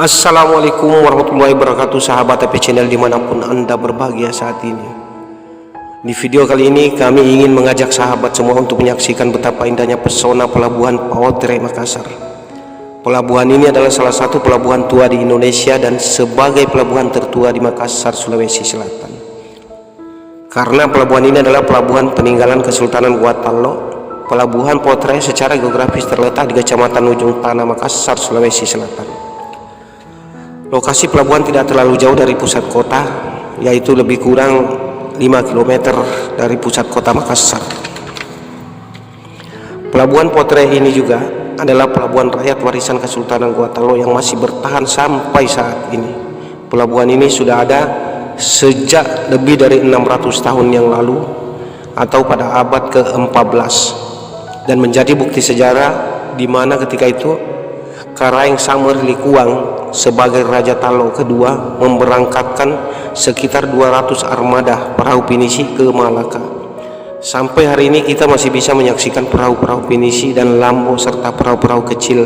Assalamualaikum warahmatullahi wabarakatuh, sahabat TP Channel dimanapun Anda berbahagia saat ini. Di video kali ini kami ingin mengajak sahabat semua untuk menyaksikan betapa indahnya pesona Pelabuhan Paotre Makassar. Pelabuhan ini adalah salah satu pelabuhan tua di Indonesia dan sebagai pelabuhan tertua di Makassar, Sulawesi Selatan. Karena pelabuhan ini adalah pelabuhan peninggalan Kesultanan Gua Talok, Pelabuhan Paotre secara geografis terletak di Kecamatan Ujung Tanah, Makassar, Sulawesi Selatan. Lokasi pelabuhan tidak terlalu jauh dari pusat kota, yaitu lebih kurang 5 km dari pusat kota Makassar. Pelabuhan Paotre ini juga adalah pelabuhan rakyat warisan Kesultanan Gua Talok yang masih bertahan sampai saat ini. Pelabuhan ini sudah ada sejak lebih dari 600 tahun yang lalu atau pada abad ke-14 dan menjadi bukti sejarah di mana ketika itu Karaeng Samer Likuang sebagai Raja Talok kedua memberangkatkan sekitar 200 armada perahu pinisi ke Malaka. Sampai hari ini kita masih bisa menyaksikan perahu-perahu pinisi dan lambo serta perahu-perahu kecil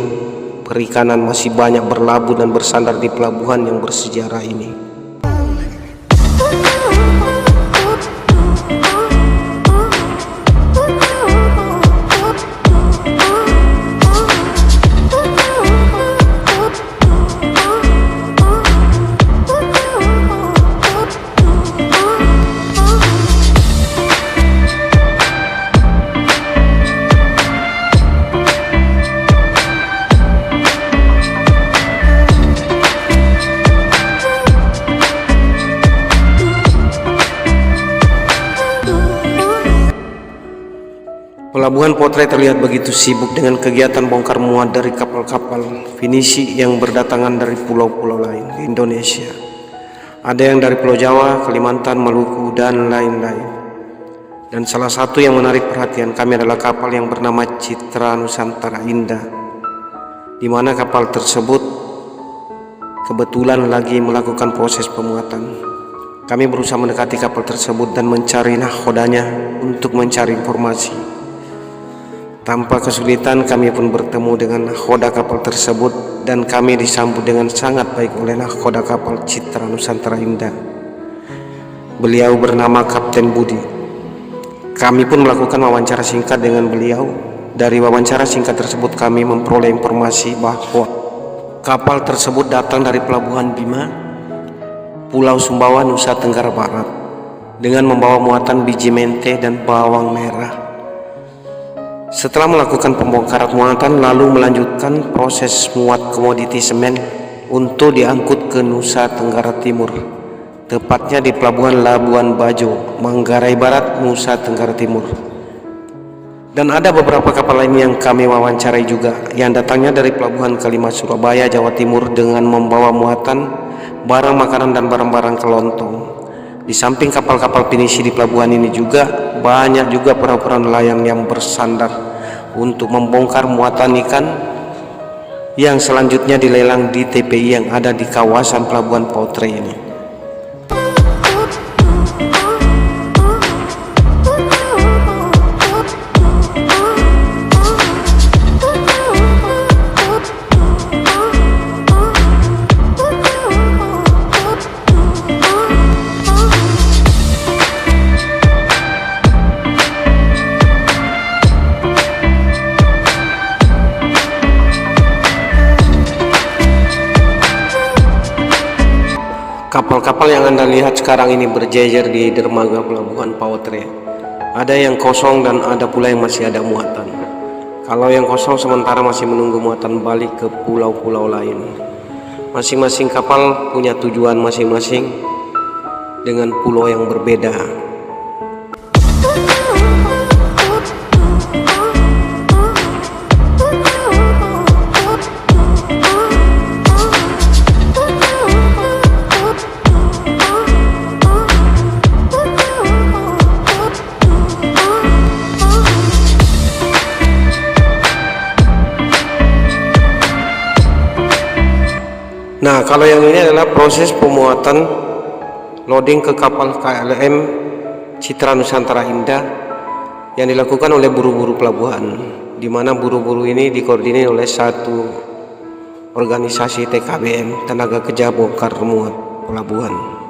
perikanan masih banyak berlabuh dan bersandar di pelabuhan yang bersejarah ini. Pelabuhan Paotre terlihat begitu sibuk dengan kegiatan bongkar muat dari kapal-kapal pinisi yang berdatangan dari pulau-pulau lain di Indonesia. Ada yang dari Pulau Jawa, Kalimantan, Maluku, dan lain-lain. Dan salah satu yang menarik perhatian kami adalah kapal yang bernama Citra Nusantara Indah, di mana kapal tersebut kebetulan lagi melakukan proses pemuatan. Kami berusaha mendekati kapal tersebut dan mencari nahkodanya untuk mencari informasi. Tanpa kesulitan kami pun bertemu dengan nahkoda kapal tersebut dan kami disambut dengan sangat baik oleh nahkoda kapal Citra Nusantara Indah. Beliau bernama Kapten Budi. Kami pun melakukan wawancara singkat dengan beliau. Dari wawancara singkat tersebut kami memperoleh informasi bahwa kapal tersebut datang dari Pelabuhan Bima, Pulau Sumbawa, Nusa Tenggara Barat dengan membawa muatan biji mente dan bawang merah. Setelah melakukan pembongkaran muatan lalu melanjutkan proses muat komoditi semen untuk diangkut ke Nusa Tenggara Timur, tepatnya di Pelabuhan Labuan Bajo, Manggarai Barat, Nusa Tenggara Timur. Dan ada beberapa kapal lain yang kami wawancarai juga yang datangnya dari Pelabuhan Kalimas, Surabaya, Jawa Timur dengan membawa muatan barang makanan dan barang-barang kelontong. Di samping kapal-kapal pinisi di pelabuhan ini juga banyak juga perahu-perahu nelayan yang bersandar untuk membongkar muatan ikan yang selanjutnya dilelang di TPI yang ada di kawasan Pelabuhan Paotre ini. Kapal-kapal yang Anda lihat sekarang ini berjejer di dermaga Pelabuhan Paotre. Ada yang kosong dan ada pula yang masih ada muatan. Kalau yang kosong sementara masih menunggu muatan balik ke pulau-pulau lain. Masing-masing kapal punya tujuan masing-masing dengan pulau yang berbeda. Nah, kalau yang ini adalah proses pemuatan loading ke kapal KLM Citra Nusantara Indah yang dilakukan oleh buru-buru pelabuhan, di mana buru-buru ini dikoordinir oleh satu organisasi TKBM, tenaga kerja bongkar muat pelabuhan.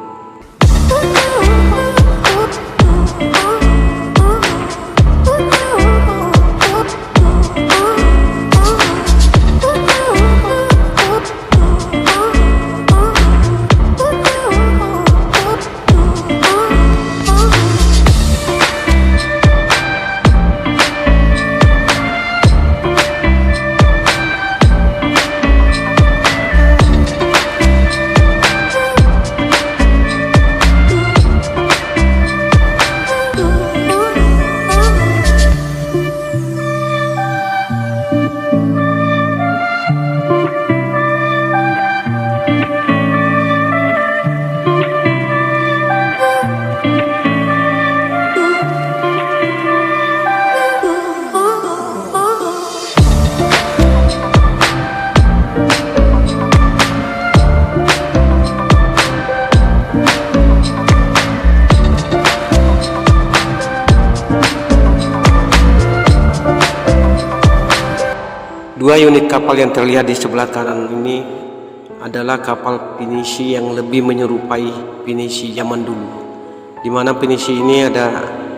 Dua unit kapal yang terlihat di sebelah kanan ini adalah kapal pinisi yang lebih menyerupai pinisi zaman dulu, di mana pinisi ini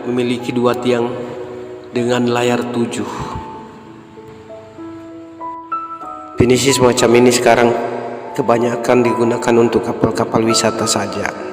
memiliki dua tiang dengan layar 7. Pinisi semacam ini sekarang kebanyakan digunakan untuk kapal-kapal wisata saja.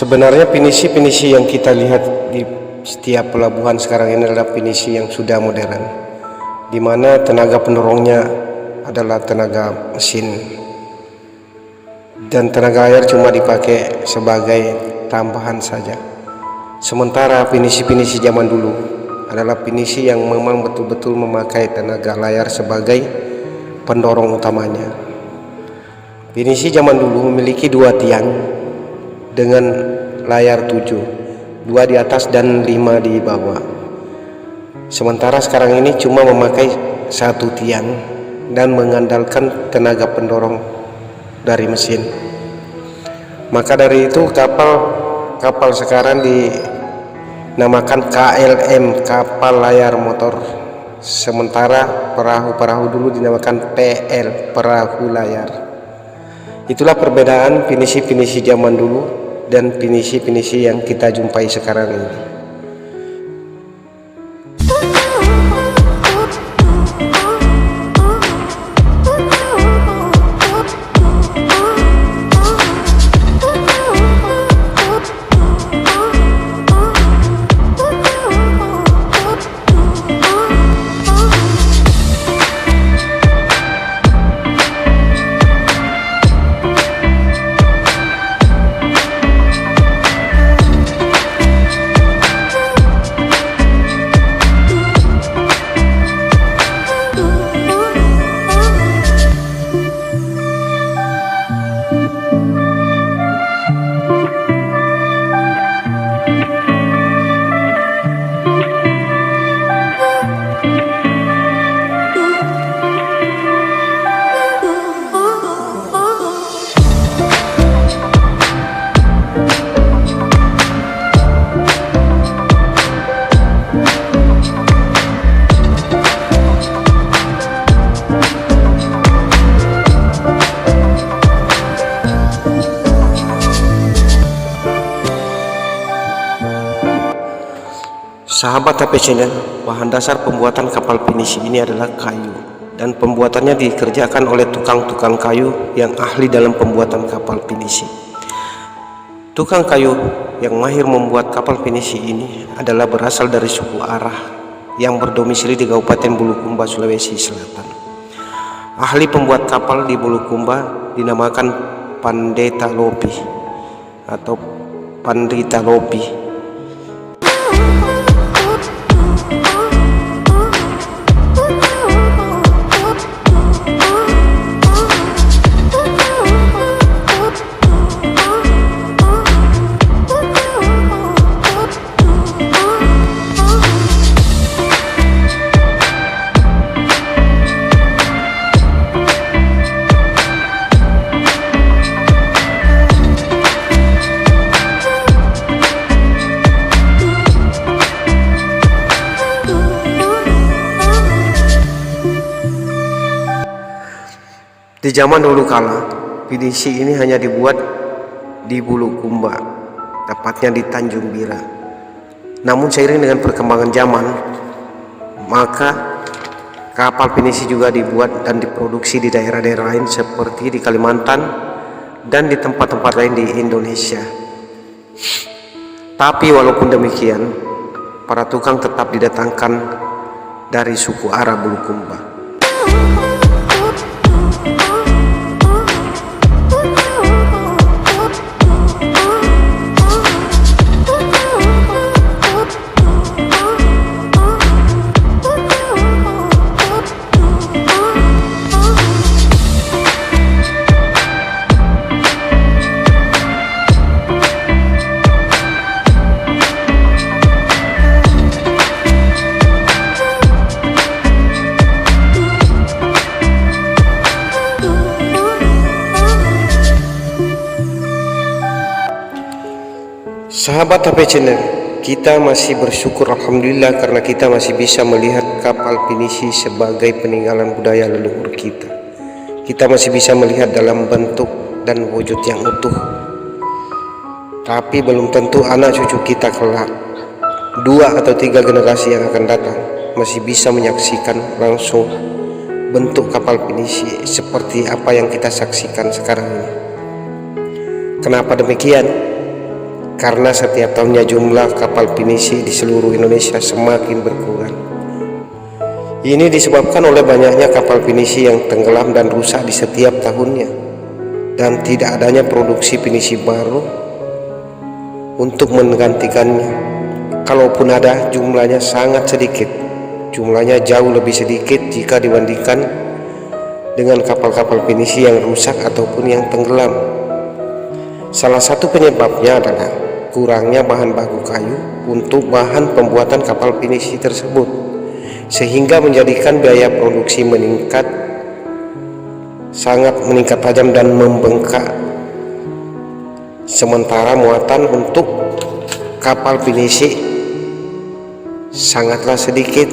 Sebenarnya pinisi-pinisi yang kita lihat di setiap pelabuhan sekarang ini adalah pinisi yang sudah modern, di mana tenaga pendorongnya adalah tenaga mesin dan tenaga air cuma dipakai sebagai tambahan saja. Sementara pinisi-pinisi zaman dulu adalah pinisi yang memang betul-betul memakai tenaga layar sebagai pendorong utamanya. Pinisi zaman dulu memiliki dua tiang dengan layar 7, 2 di atas dan 5 di bawah. Sementara sekarang ini cuma memakai satu tiang dan mengandalkan tenaga pendorong dari mesin. Maka dari itu kapal sekarang dinamakan KLM, kapal layar motor. Sementara perahu-perahu dulu dinamakan PL, perahu layar. Itulah perbedaan pinisi-pinisi zaman dulu dan pinisi-pinisi yang kita jumpai sekarang ini. Sahabat HP Channel, bahan dasar pembuatan kapal pinisi ini adalah kayu, dan pembuatannya dikerjakan oleh tukang-tukang kayu yang ahli dalam pembuatan kapal pinisi. Tukang kayu yang mahir membuat kapal pinisi ini adalah berasal dari suku Arah yang berdomisili di Kabupaten Bulukumba, Sulawesi Selatan. Ahli pembuat kapal di Bulukumba dinamakan Pandeta Lopi atau Pandita Lopi. Di zaman dulu kala, pinisi ini hanya dibuat di Bulukumba, tepatnya di Tanjung Bira. Namun seiring dengan perkembangan zaman, maka kapal pinisi juga dibuat dan diproduksi di daerah-daerah lain seperti di Kalimantan dan di tempat-tempat lain di Indonesia. Tapi walaupun demikian, para tukang tetap didatangkan dari suku Arab Bulukumba. Sahabat HP Channel, kita masih bersyukur alhamdulillah karena kita masih bisa melihat kapal pinisi sebagai peninggalan budaya leluhur kita. Kita masih bisa melihat dalam bentuk dan wujud yang utuh. Tapi belum tentu anak cucu kita kelak, 2 atau 3 generasi yang akan datang, masih bisa menyaksikan langsung bentuk kapal pinisi seperti apa yang kita saksikan sekarang ini. Kenapa demikian? Karena setiap tahunnya jumlah kapal pinisi di seluruh Indonesia semakin berkurang. Ini disebabkan oleh banyaknya kapal pinisi yang tenggelam dan rusak di setiap tahunnya, dan tidak adanya produksi pinisi baru untuk menggantikannya. Kalaupun ada, jumlahnya sangat sedikit. Jumlahnya jauh lebih sedikit jika dibandingkan dengan kapal-kapal pinisi yang rusak ataupun yang tenggelam. Salah satu penyebabnya adalah kurangnya bahan baku kayu untuk bahan pembuatan kapal pinisi tersebut, sehingga menjadikan biaya produksi sangat meningkat tajam dan membengkak. Sementara muatan untuk kapal pinisi sangatlah sedikit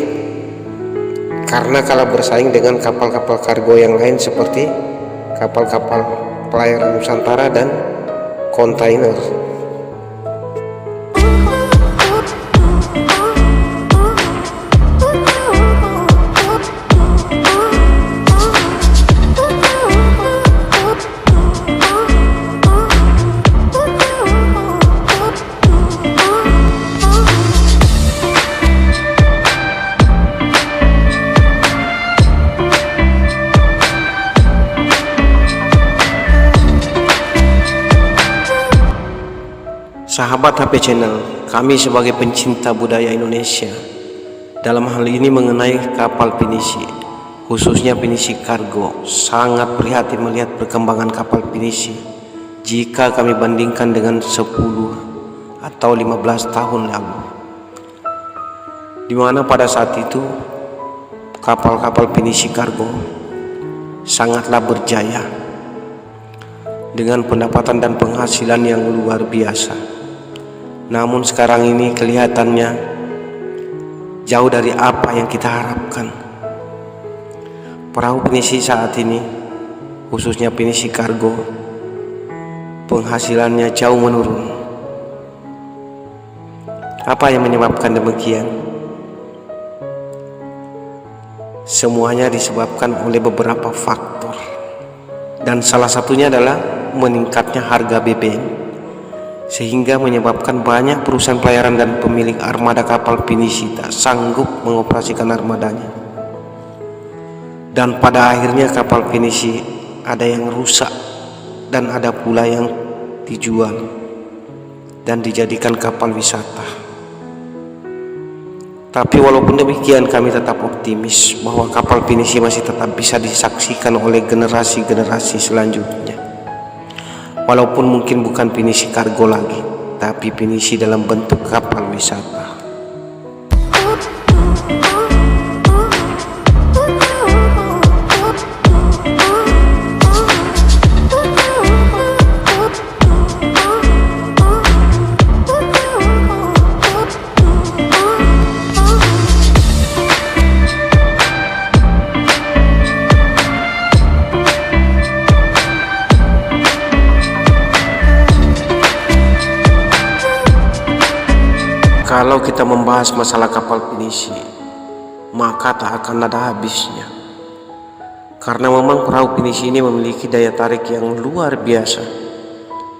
karena kalah bersaing dengan kapal-kapal kargo yang lain seperti kapal-kapal pelayaran Nusantara dan kontainer. Sahabat HP Channel, kami sebagai pencinta budaya Indonesia, dalam hal ini mengenai kapal pinisi, khususnya pinisi kargo, sangat prihatin melihat perkembangan kapal pinisi jika kami bandingkan dengan 10 atau 15 tahun lalu, di mana pada saat itu kapal-kapal pinisi kargo sangatlah berjaya dengan pendapatan dan penghasilan yang luar biasa. Namun sekarang ini kelihatannya jauh dari apa yang kita harapkan. Perahu pinisi saat ini, khususnya pinisi kargo, penghasilannya jauh menurun. Apa yang menyebabkan demikian? Semuanya disebabkan oleh beberapa faktor, dan salah satunya adalah meningkatnya harga BBM, sehingga menyebabkan banyak perusahaan pelayaran dan pemilik armada kapal pinisi tak sanggup mengoperasikan armadanya. Dan pada akhirnya kapal pinisi ada yang rusak dan ada pula yang dijual dan dijadikan kapal wisata. Tapi walaupun demikian, kami tetap optimis bahwa kapal pinisi masih tetap bisa disaksikan oleh generasi-generasi selanjutnya. Walaupun mungkin bukan pinisi kargo lagi, tapi pinisi dalam bentuk kapal wisata. Kalau kita membahas masalah kapal pinisi, maka tak akan ada habisnya. Karena memang perahu pinisi ini memiliki daya tarik yang luar biasa,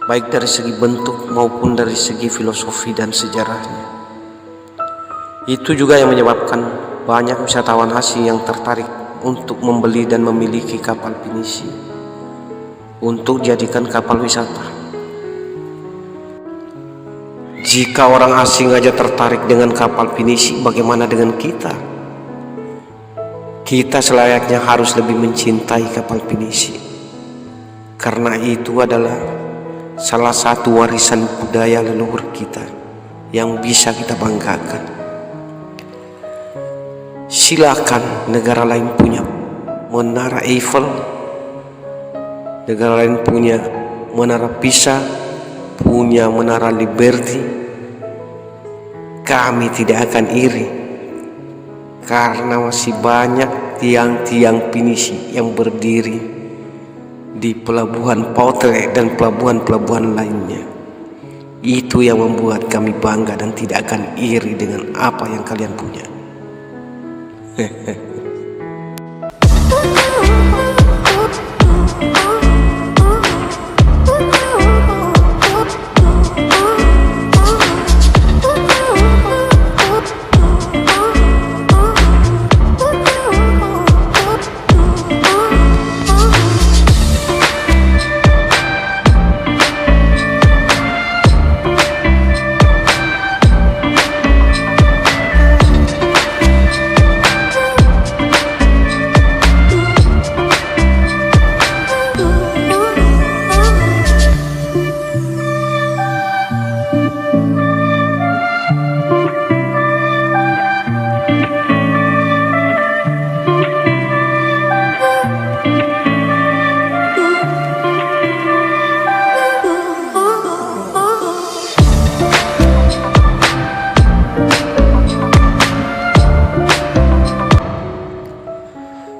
baik dari segi bentuk maupun dari segi filosofi dan sejarahnya. Itu juga yang menyebabkan banyak wisatawan asing yang tertarik untuk membeli dan memiliki kapal pinisi untuk dijadikan kapal wisata. Jika orang asing aja tertarik dengan kapal pinisi, bagaimana dengan kita? Kita selayaknya harus lebih mencintai kapal pinisi, karena itu adalah salah satu warisan budaya leluhur kita yang bisa kita banggakan. Silakan negara lain punya Menara Eiffel, negara lain punya Menara Pisa, punya Menara Liberty. Kami tidak akan iri, karena masih banyak tiang-tiang pinisi yang berdiri di pelabuhan Potre dan pelabuhan-pelabuhan lainnya. Itu yang membuat kami bangga dan tidak akan iri dengan apa yang kalian punya.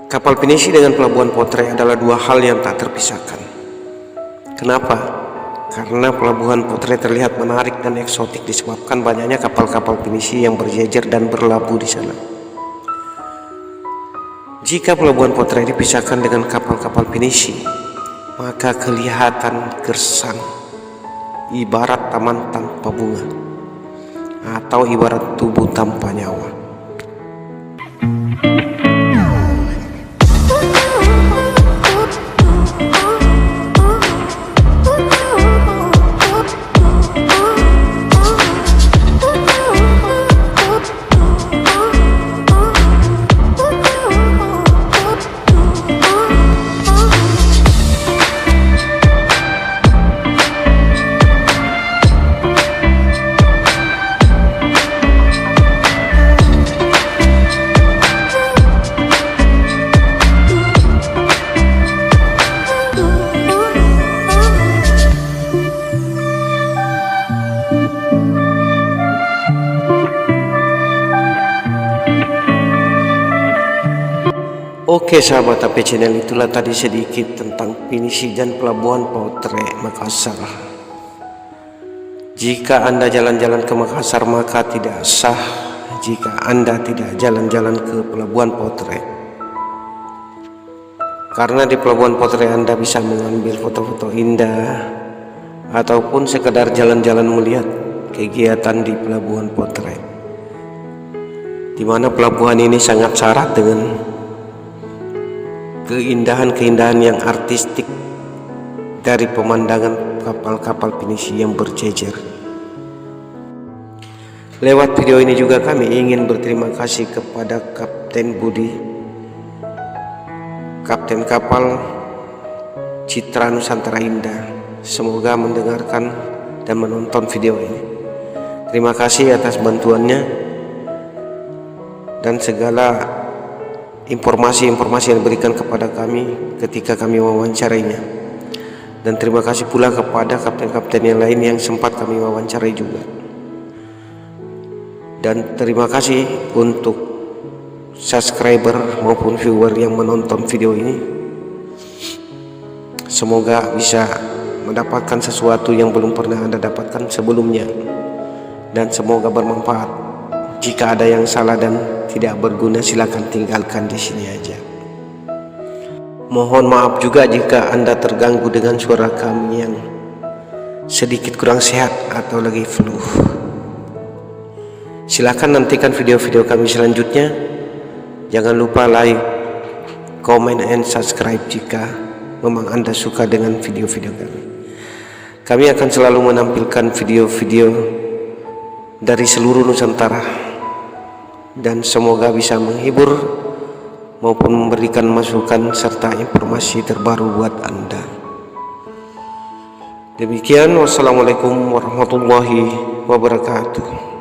Kapal pinisi dengan pelabuhan Potre adalah dua hal yang tak terpisahkan. Kenapa? Karena pelabuhan Potre terlihat menarik dan eksotik disebabkan banyaknya kapal-kapal pinisi yang berjejer dan berlabuh di sana. Jika pelabuhan Potre dipisahkan dengan kapal-kapal pinisi, maka kelihatan gersang, ibarat taman tanpa bunga, atau ibarat tubuh tanpa nyawa. Oke sahabat AP Channel, itulah tadi sedikit tentang pinisi dan pelabuhan Potre Makassar. Jika Anda jalan-jalan ke Makassar maka tidak sah jika Anda tidak jalan-jalan ke Pelabuhan Potret. Karena di Pelabuhan Potret Anda bisa mengambil foto-foto indah ataupun sekedar jalan-jalan melihat kegiatan di Pelabuhan Potret, di mana pelabuhan ini sangat syarat dengan keindahan-keindahan yang artistik dari pemandangan kapal-kapal pinisi yang berjejer. Lewat video ini juga kami ingin berterima kasih kepada Kapten Budi, kapten kapal Citra Nusantara Indah. Semoga mendengarkan dan menonton video ini. Terima kasih atas bantuannya dan segala informasi-informasi yang diberikan kepada kami ketika kami mewawancarainya. Dan terima kasih pula kepada kapten-kapten yang lain yang sempat kami wawancarai juga. Dan terima kasih untuk subscriber maupun viewer yang menonton video ini. Semoga bisa mendapatkan sesuatu yang belum pernah Anda dapatkan sebelumnya, dan semoga bermanfaat. Jika ada yang salah dan tidak berguna, silakan tinggalkan di sini aja. Mohon maaf juga jika Anda terganggu dengan suara kami yang sedikit kurang sehat atau lagi flu. Silakan nantikan video-video kami selanjutnya. Jangan lupa like, comment, and subscribe jika memang Anda suka dengan video-video kami. Kami akan selalu menampilkan video-video dari seluruh Nusantara, dan semoga bisa menghibur maupun memberikan masukan serta informasi terbaru buat Anda. Demikian, wassalamualaikum warahmatullahi wabarakatuh.